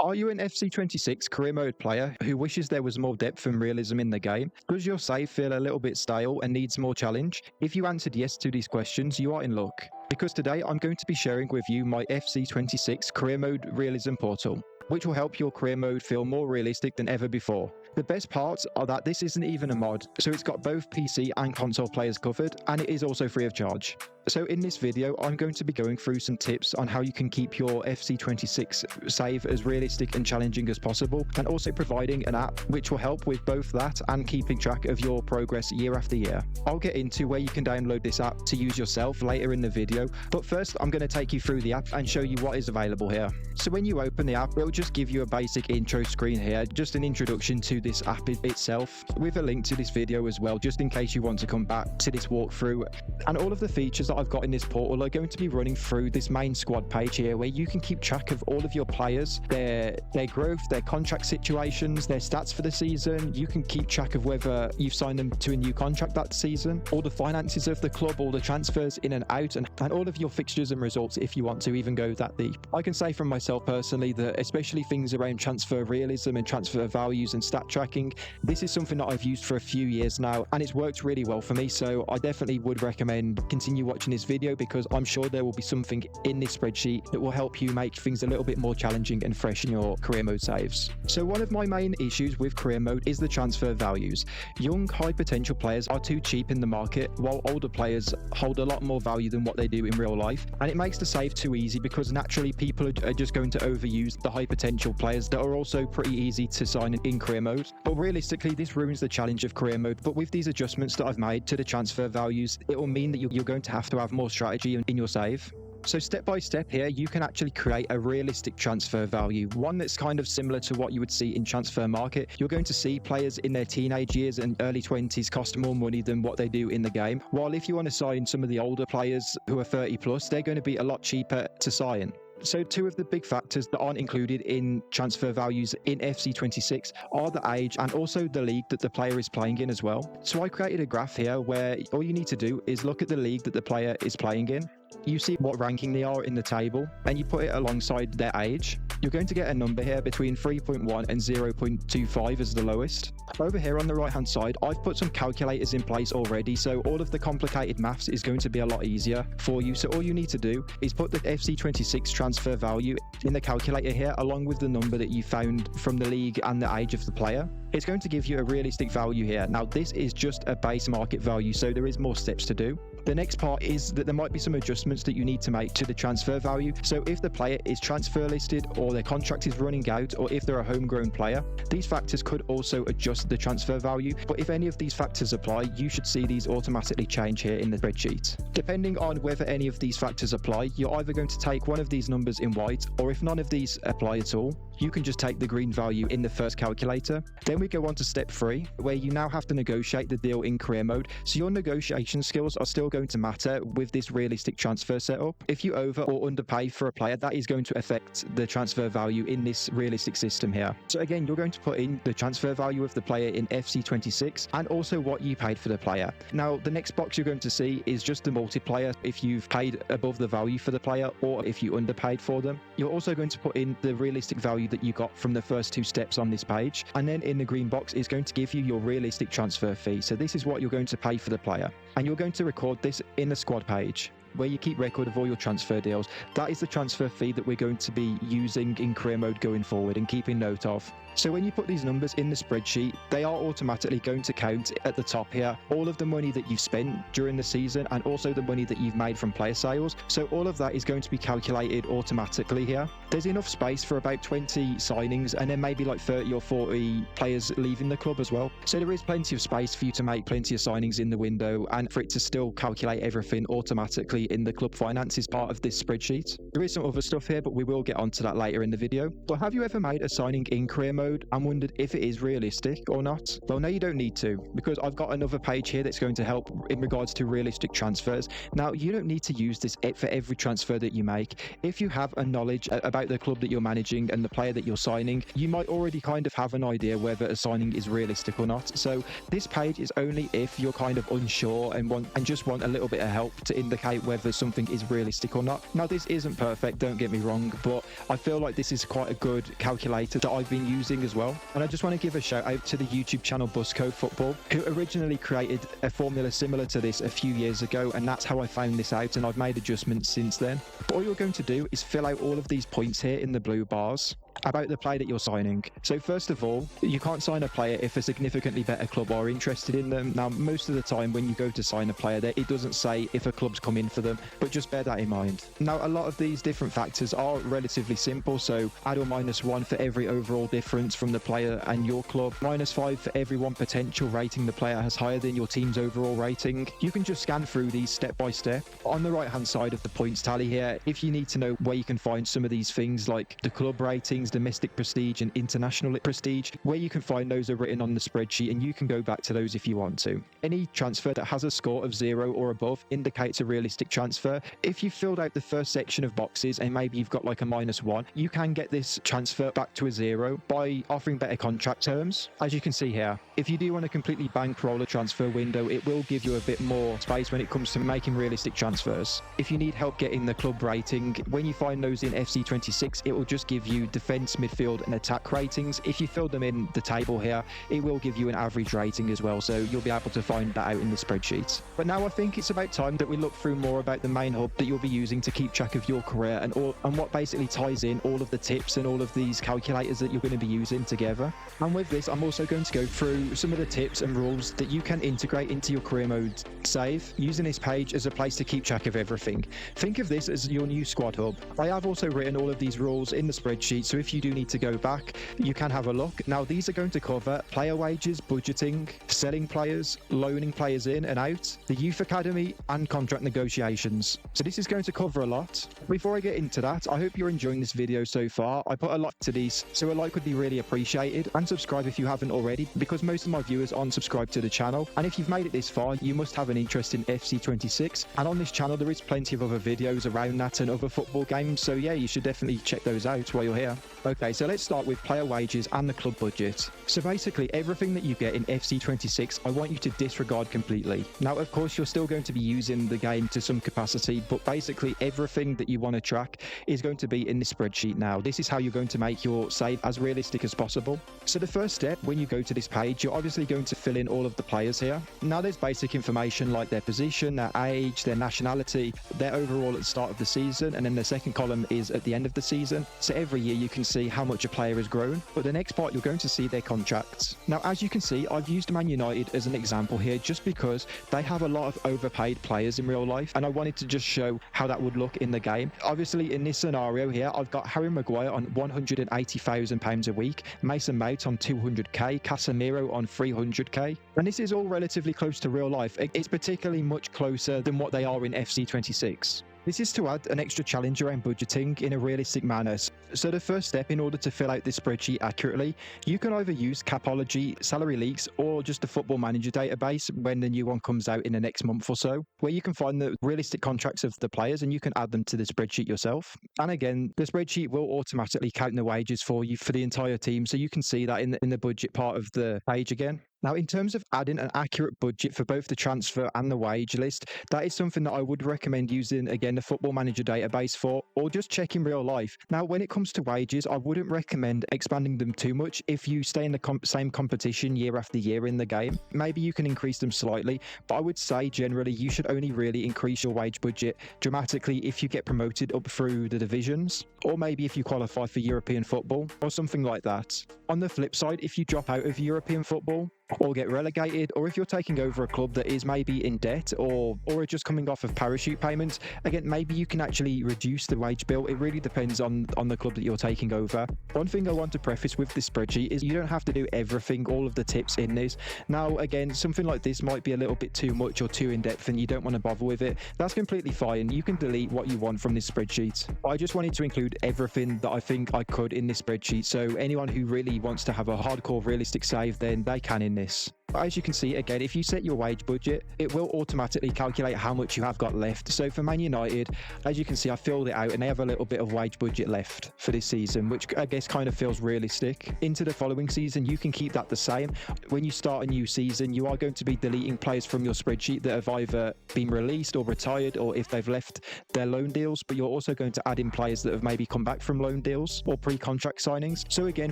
Are you an FC26 Career Mode player who wishes there was more depth and realism in the game? Does your save feel a little bit stale and needs more challenge? If you answered yes to these questions, you are in luck. Because today I'm going to be sharing with you my FC26 Career Mode Realism portal, which will help your career mode feel more realistic than ever before. The best parts are that this isn't even a mod, so it's got both PC and console players covered, and it is also free of charge. So in this video, I'm going to be going through some tips on how you can keep your FC26 save as realistic and challenging as possible, and also providing an app which will help with both that and keeping track of your progress year after year. I'll get into where you can download this app to use yourself later in the video, but first I'm going to take you through the app and show you what is available here. So when you open the app, it'll just give you a basic intro screen here, just an introduction to this app itself, with a link to this video as well, just in case you want to come back to this walkthrough. And all of the features that I've got in this portal are going to be running through this main squad page here, where you can keep track of all of your players, their growth, their contract situations, their stats for the season. You can keep track of whether you've signed them to a new contract that season, all the finances of the club, all the transfers in and out, and all of your fixtures and results if you want to even go that deep. I can say from myself personally that especially things around transfer realism and transfer values and stat tracking, this is something that I've used for a few years now, and it's worked really well for me. So I definitely would recommend continue watching this video, because I'm sure there will be something in this spreadsheet that will help you make things a little bit more challenging and fresh in your career mode saves. So one of my main issues with career mode is the transfer values. Young, high potential players are too cheap in the market, while older players hold a lot more value than what they do in real life, and it makes the save too easy, because naturally people are just going to overuse the high potential players that are also pretty easy to sign in career mode. But realistically, this ruins the challenge of career mode. But with these adjustments that I've made to the transfer values, it will mean that you're going to have more strategy in your save. So step by step here, you can actually create a realistic transfer value, one that's kind of similar to what you would see in transfer market. You're going to see players in their teenage years and early 20s cost more money than what they do in the game, while if you want to sign some of the older players who are 30 plus, they're going to be a lot cheaper to sign. So two of the big factors that aren't included in transfer values in FC26 are the age and also the league that the player is playing in as well. So I created a graph here where all you need to do is look at the league that the player is playing in. You see what ranking they are in the table, and you put it alongside their age. You're going to get a number here between 3.1 and 0.25 as the lowest. Over here on the right hand side, I've put some calculators in place already, so all of the complicated maths is going to be a lot easier for you. So all you need to do is put the FC26 transfer value in the calculator here, along with the number that you found from the league and the age of the player. It's going to give you a realistic value here. Now this is just a base market value, so there is more steps to do. The next part is that there might be some adjustments that you need to make to the transfer value. So if the player is transfer listed, or their contract is running out, or if they're a homegrown player, these factors could also adjust the transfer value. But if any of these factors apply, you should see these automatically change here in the spreadsheet. Depending on whether any of these factors apply, you're either going to take one of these numbers in white, or if none of these apply at all, you can just take the green value in the first calculator. Then we go on to step 3, where you now have to negotiate the deal in career mode. So your negotiation skills are still going to matter with this realistic transfer setup. If you over or underpay for a player, that is going to affect the transfer value in this realistic system here. So again, you're going to put in the transfer value of the player in FC26 and also what you paid for the player. Now, the next box you're going to see is just the multiplier if you've paid above the value for the player or if you underpaid for them. You're also going to put in the realistic value that you got from the first 2 steps on this page, and then in the green box is going to give you your realistic transfer fee. So this is what you're going to pay for the player, and you're going to record this in the squad page where you keep record of all your transfer deals. That is the transfer fee that we're going to be using in career mode going forward and keeping note of. So when you put these numbers in the spreadsheet, they are automatically going to count at the top here all of the money that you've spent during the season and also the money that you've made from player sales. So all of that is going to be calculated automatically here. There's enough space for about 20 signings and then maybe like 30 or 40 players leaving the club as well. So there is plenty of space for you to make plenty of signings in the window and for it to still calculate everything automatically in the club finances part of this spreadsheet. There is some other stuff here, but we will get onto that later in the video. But have you ever made a signing in career mode and wondered if it is realistic or not? Well, no, you don't need to, because I've got another page here that's going to help in regards to realistic transfers. Now, you don't need to use this for every transfer that you make. If you have a knowledge about the club that you're managing and the player that you're signing, you might already kind of have an idea whether a signing is realistic or not. So this page is only if you're kind of unsure and just want a little bit of help to indicate whether something is realistic or not. Now, this isn't perfect, don't get me wrong, but I feel like this is quite a good calculator that I've been using as well. And I just want to give a shout out to the YouTube channel Busco Football, who originally created a formula similar to this a few years ago, and that's how I found this out, and I've made adjustments since then. But all you're going to do is fill out all of these points here in the blue bars about the player that you're signing. So first of all, you can't sign a player if a significantly better club are interested in them. Now, most of the time when you go to sign a player there, it doesn't say if a club's come in for them, but just bear that in mind. Now, a lot of these different factors are relatively simple, so add or minus 1 for every overall difference from the player and your club, -5 for every one potential rating the player has higher than your team's overall rating. You can just scan through these step by step. On the right hand side of the points tally here, if you need to know where you can find some of these things like the club ratings, domestic prestige and international prestige, where you can find those are written on the spreadsheet, and you can go back to those if you want to. Any transfer that has a score of 0 or above indicates a realistic transfer. If you filled out the first section of boxes and maybe you've got like a -1, you can get this transfer back to a 0 by offering better contract terms. As you can see here, if you do want to completely bankroll a transfer window, it will give you a bit more space when it comes to making realistic transfers. If you need help getting the club rating, when you find those in FC26, it will just give you defense, midfield and attack ratings. If you fill them in the table here, it will give you an average rating as well, so you'll be able to find that out in the spreadsheet. But now I think it's about time that we look through more about the main hub that you'll be using to keep track of your career, and what basically ties in all of the tips and all of these calculators that you're going to be using together. And with this, I'm also going to go through some of the tips and rules that you can integrate into your career mode save, using this page as a place to keep track of everything. Think of this as your new squad hub. I have also written all of these rules in the spreadsheet, so if you do need to go back, you can have a look. Now, these are going to cover player wages, budgeting, selling players, loaning players in and out, the youth academy, and contract negotiations. So this is going to cover a lot. Before I get into that, I hope you're enjoying this video so far. I put a lot to these, so a like would be really appreciated, and subscribe if you haven't already, because most of my viewers aren't subscribed to the channel. And if you've made it this far, you must have an interest in FC26, and on this channel there is plenty of other videos around that and other football games, so yeah, you should definitely check those out while you're here. Okay, so let's start with player wages and the club budget. So basically everything that you get in FC26, I want you to disregard completely. Now, of course, you're still going to be using the game to some capacity, but basically everything that you want to track is going to be in this spreadsheet now. This is how you're going to make your save as realistic as possible. So the first step, when you go to this page, you're obviously going to fill in all of the players here. Now, there's basic information like their position, their age, their nationality, their overall at the start of the season, and then the second column is at the end of the season. So every year you can see how much a player has grown, but the next part you're going to see their contracts. Now, as you can see, I've used Man United as an example here just because they have a lot of overpaid players in real life, and I wanted to just show how that would look in the game. Obviously, in this scenario here, I've got Harry Maguire on £180,000 a week, Mason Mount on 200k, Casemiro on 300k, and this is all relatively close to real life. It's particularly much closer than what they are in FC26. This is to add an extra challenge around budgeting in a realistic manner. So the first step in order to fill out this spreadsheet accurately, you can either use Capology, Salary Leaks, or just the Football Manager database when the new one comes out in the next month or so, where you can find the realistic contracts of the players and you can add them to the spreadsheet yourself. And again, the spreadsheet will automatically count the wages for you for the entire team, so you can see that in the budget part of the page again. Now, in terms of adding an accurate budget for both the transfer and the wage list, that is something that I would recommend using, again, the Football Manager database for, or just check in real life. Now, when it comes to wages, I wouldn't recommend expanding them too much. If you stay in the same competition year after year in the game, maybe you can increase them slightly, but I would say generally you should only really increase your wage budget dramatically if you get promoted up through the divisions, or maybe if you qualify for European football, or something like that. On the flip side, if you drop out of European football, or get relegated, or if you're taking over a club that is maybe in debt or are just coming off of parachute payments, again, maybe you can actually reduce the wage bill. It really depends on the club that you're taking over. One thing I want to preface with this spreadsheet is you don't have to do everything, all of the tips in this. Now, again, something like this might be a little bit too much or too in-depth and you don't want to bother with it. That's completely fine. You can delete what you want from this spreadsheet. I just wanted to include everything that I think I could in this spreadsheet, so anyone who really wants to have a hardcore realistic save, then they can in this. As you can see, again, if you set your wage budget, it will automatically calculate how much you have got left. So for Man United, as you can see, I filled it out and they have a little bit of wage budget left for this season, which I guess kind of feels realistic. Into the following season, you can keep that the same. When you start a new season, you are going to be deleting players from your spreadsheet that have either been released or retired, or if they've left their loan deals, but you're also going to add in players that have maybe come back from loan deals or pre-contract signings. So again,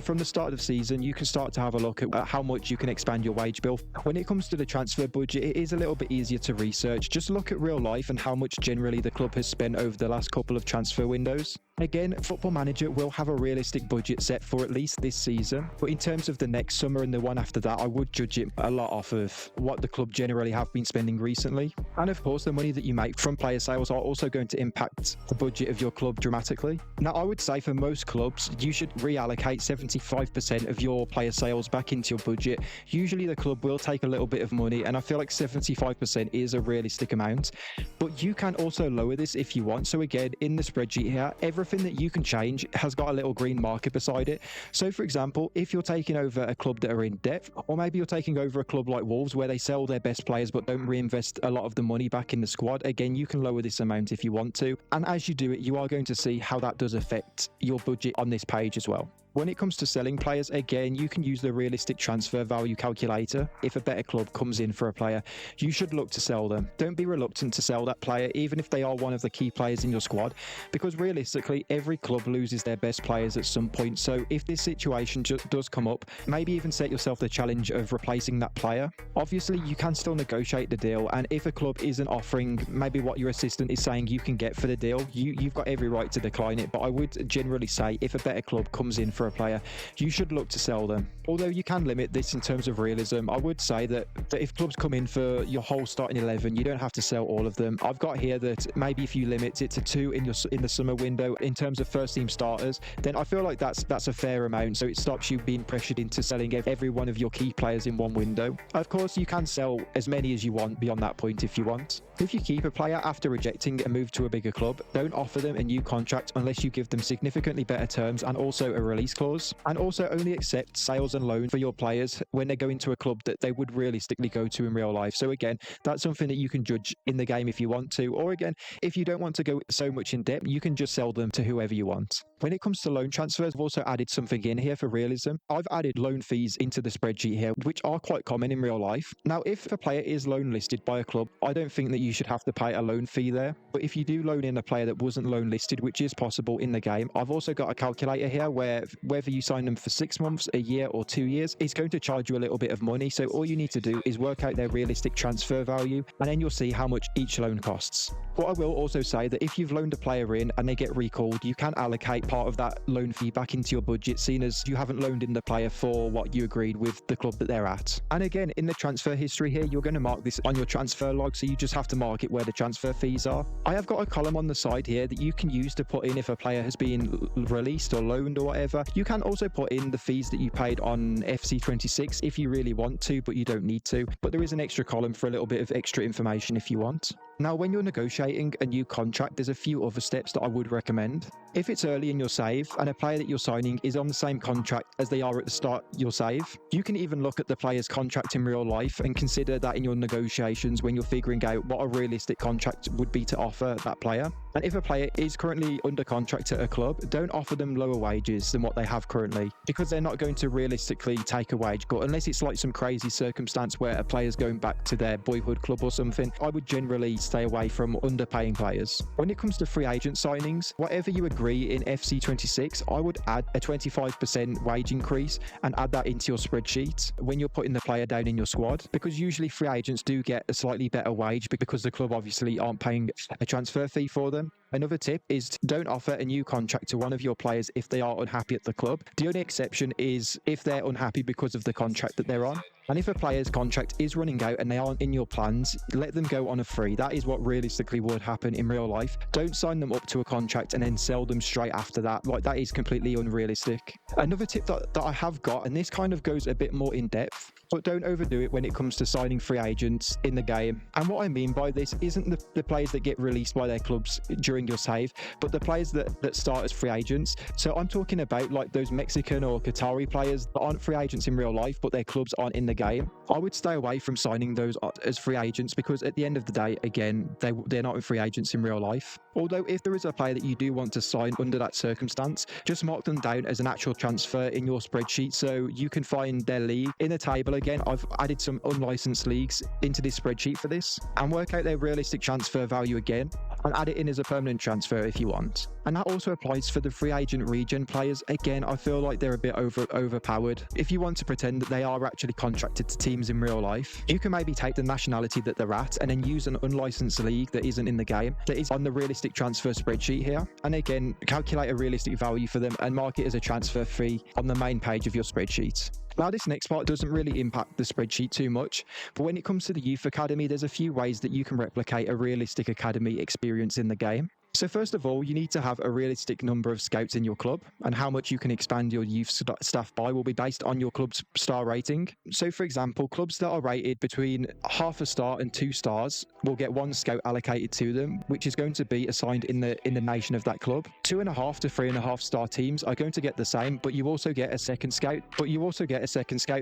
from the start of the season, you can start to have a look at how much you can expand your wage bill. When it comes to the transfer budget, it is a little bit easier to research. Just look at real life and how much generally the club has spent over the last couple of transfer windows. Again, Football Manager will have a realistic budget set for at least this season, but in terms of the next summer and the one after that, I would judge it a lot off of what the club generally have been spending recently. And of course, the money that you make from player sales are also going to impact the budget of your club dramatically. Now, I would say for most clubs, you should reallocate 75% of your player sales back into your budget. Usually the club will take a little bit of money, and I feel like 75% is a realistic amount, but you can also lower this if you want. So again, in the spreadsheet here, everything that you can change has got a little green marker beside it. So for example, if you're taking over a club that are in debt, or maybe you're taking over a club like Wolves where they sell their best players but don't reinvest a lot of the money back in the squad, again, you can lower this amount if you want to. And as you do it, you are going to see how that does affect your budget on this page as well. When it comes to selling players, again, you can use the realistic transfer value calculator. If a better club comes in for a player, you should look to sell them. Don't be reluctant to sell that player, even if they are one of the key players in your squad, because realistically, every club loses their best players at some point. So if this situation does come up, maybe even set yourself the challenge of replacing that player. Obviously, you can still negotiate the deal, and if a club isn't offering maybe what your assistant is saying you can get for the deal, you've got every right to decline it. But I would generally say if a better club comes in for a player, you should look to sell them. Although you can limit this in terms of realism, I would say that if clubs come in for your whole starting 11, you don't have to sell all of them. I've got here that maybe if you limit it to 2 in the summer window in terms of first team starters, then I feel like that's a fair amount, so it stops you being pressured into selling every one of your key players in one window. Of course, you can sell as many as you want beyond that point if you want. If you keep a player after rejecting a move to a bigger club, don't offer them a new contract unless you give them significantly better terms and also a release clause. And also only accept sales and loans for your players when they go into a club that they would realistically go to in real life. So again, that's something that you can judge in the game if you want to. Or again, if you don't want to go so much in depth, you can just sell them to whoever you want. When it comes to loan transfers, I've also added something in here for realism. I've added loan fees into the spreadsheet here, which are quite common in real life. Now, if a player is loan listed by a club, I don't think that you should have to pay a loan fee there. But if you do loan in a player that wasn't loan listed, which is possible in the game, I've also got a calculator here where whether you sign them for 6 months, a year or 2 years, it's going to charge you a little bit of money. So all you need to do is work out their realistic transfer value, and then you'll see how much each loan costs. But I will also say that if you've loaned a player in and they get recalled, you can allocate part of that loan fee back into your budget, seeing as you haven't loaned in the player for what you agreed with the club that they're at. And again, in the transfer history here, you're going to mark this on your transfer log, so you just have to mark it where the transfer fees are. I have got a column on the side here that you can use to put in if a player has been released or loaned or whatever. You can also put in the fees that you paid on FC26 if you really want to, but you don't need to. But there is an extra column for a little bit of extra information if you want. Now, when you're negotiating a new contract, there's a few other steps that I would recommend. If it's early in your save and a player that you're signing is on the same contract as they are at the start of your save, you can even look at the player's contract in real life and consider that in your negotiations when you're figuring out what a realistic contract would be to offer that player. And if a player is currently under contract at a club, don't offer them lower wages than what they have currently, because they're not going to realistically take a wage cut unless it's like some crazy circumstance where a player's going back to their boyhood club or something. I would generally stay away from underpaying players. When it comes to free agent signings, whatever you agree in FC26, I would add a 25% wage increase and add that into your spreadsheet when you're putting the player down in your squad, because usually free agents do get a slightly better wage because the club obviously aren't paying a transfer fee for them. Another tip is don't offer a new contract to one of your players if they are unhappy at the club. The only exception is if they're unhappy because of the contract that they're on. And if a player's contract is running out and they aren't in your plans, let them go on a free. That is what realistically would happen in real life. Don't sign them up to a contract and then sell them straight after that. Like, that is completely unrealistic. Another tip that I have got, and this kind of goes a bit more in depth, but don't overdo it when it comes to signing free agents in the game. And what I mean by this isn't the players that get released by their clubs during your save, but the players that start as free agents. So I'm talking about like those Mexican or Qatari players that aren't free agents in real life, but their clubs aren't in the game, I would stay away from signing those as free agents, because at the end of the day, again, they're not free agents in real life. Although if there is a player that you do want to sign under that circumstance, just mark them down as an actual transfer in your spreadsheet so you can find their league in the table. Again, I've added some unlicensed leagues into this spreadsheet for this, and work out their realistic transfer value again and add it in as a permanent transfer if you want. And that also applies for the free agent regen players. Again, I feel like they're a bit overpowered. If you want to pretend that they are actually contracted to teams in real life, you can maybe take the nationality that they're at and then use an unlicensed league that isn't in the game, that is on the realistic transfer spreadsheet here. And again, calculate a realistic value for them and mark it as a transfer fee on the main page of your spreadsheet. Now, this next part doesn't really impact the spreadsheet too much, but when it comes to the youth academy, there's a few ways that you can replicate a realistic academy experience in the game. So first of all, you need to have a realistic number of scouts in your club, and how much you can expand your youth staff by will be based on your club's star rating. So for example, clubs that are rated between half a star and 2 stars will get 1 scout allocated to them, which is going to be assigned in the nation of that club. 2.5 to 3.5 star teams are going to get the same, but you also get a second scout.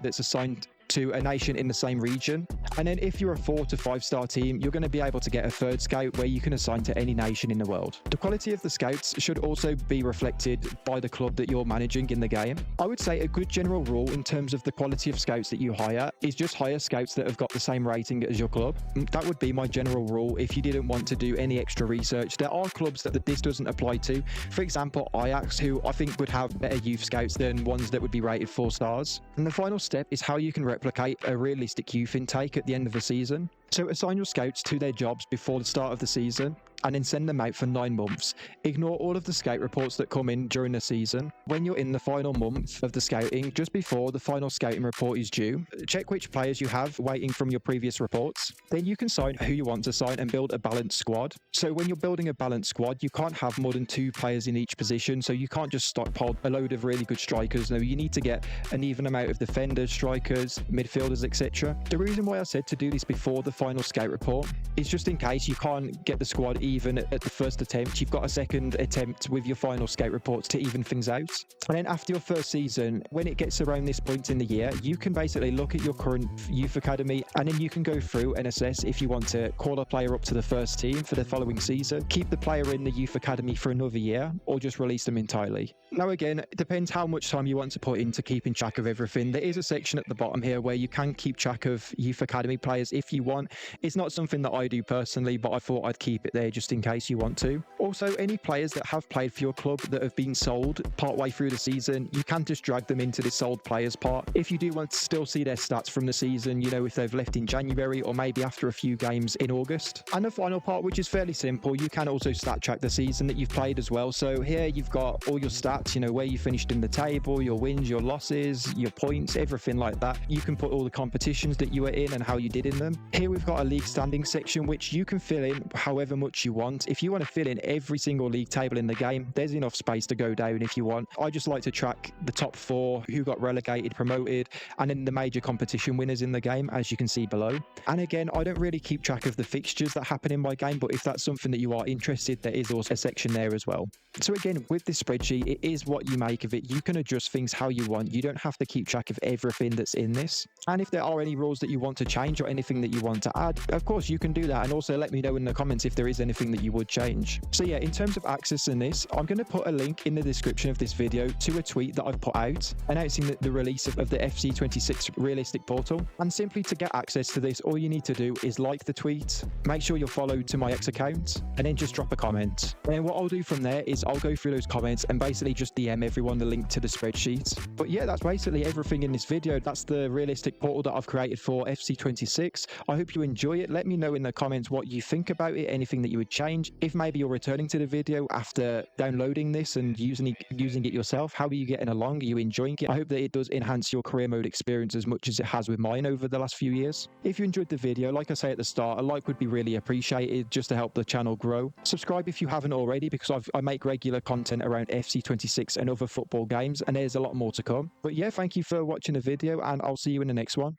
That's assigned to a nation in the same region. And then if you're a 4 to 5 star team, you're going to be able to get a 3rd scout where you can assign to any nation in the world. The quality of the scouts should also be reflected by the club that you're managing in the game. I would say a good general rule in terms of the quality of scouts that you hire is just hire scouts that have got the same rating as your club. That would be my general rule if you didn't want to do any extra research. There are clubs that this doesn't apply to. For example, Ajax, who I think would have better youth scouts than ones that would be rated 4 stars. And the final step is how you can replicate a realistic youth intake at the end of the season. So assign your scouts to their jobs before the start of the season, and then send them out for 9 months. Ignore all of the scout reports that come in during the season. When you're in the final month of the scouting, just before the final scouting report is due, check which players you have waiting from your previous reports. Then you can sign who you want to sign and build a balanced squad. So when you're building a balanced squad, you can't have more than 2 players in each position, so you can't just stockpile a load of really good strikers. No, you need to get an even amount of defenders, strikers, midfielders, etc. The reason why I said to do this before the final scout report is just in case you can't get the squad even at the first attempt, you've got a second attempt with your final scout reports to even things out. And then after your first season, when it gets around this point in the year, you can basically look at your current youth academy, and then you can go through and assess if you want to call a player up to the first team for the following season, keep the player in the youth academy for another year, or just release them entirely. Now again, it depends how much time you want to put into keeping track of everything. There is a section at the bottom here where you can keep track of youth academy players if you want. It's not something that I do personally, but I thought I'd keep it there just in case you want to. Also, any players that have played for your club that have been sold partway through the season, you can just drag them into the sold players part. If you do want to still see their stats from the season, you know, if they've left in January or maybe after a few games in August. And the final part, which is fairly simple, you can also stat track the season that you've played as well. So here you've got all your stats, you know, where you finished in the table, your wins, your losses, your points, everything like that. You can put all the competitions that you were in and how you did in them. Here we've got a league standing section, which you can fill in however much you want. If you want to fill in every single league table in the game, there's enough space to go down if you want. I just like to track the top 4, who got relegated, promoted, and then the major competition winners in the game, as you can see below. And again, I don't really keep track of the fixtures that happen in my game, but if that's something that you are interested, there is also a section there as well. So again, with this spreadsheet, it is what you make of it. You can adjust things how you want. You don't have to keep track of everything that's in this. And if there are any rules that you want to change or anything that you want to add, of course you can do that, and also let me know in the comments if there is anything that you would change. So yeah, in terms of accessing this, I'm going to put a link in the description of this video to a tweet that I've put out announcing the release of the FC26 Realistic portal. And simply to get access to this, all you need to do is like the tweet, make sure you're followed to my X account, and then just drop a comment. And then what I'll do from there is I'll go through those comments and basically just DM everyone the link to the spreadsheet. But yeah, that's basically everything in this video. That's the Realistic portal that I've created for FC26. I hope you enjoy it. Let me know in the comments what you think about it, anything that you would change. If maybe you're returning to the video after downloading this and using it yourself, how are you getting along? Are you enjoying it? I hope that it does enhance your career mode experience as much as it has with mine over the last few years. If you enjoyed the video, like I say at the start, a like would be really appreciated just to help the channel grow. Subscribe if you haven't already, because I make regular content around FC26 and other football games, and there's a lot more to come. But yeah, thank you for watching the video, and I'll see you in the next one.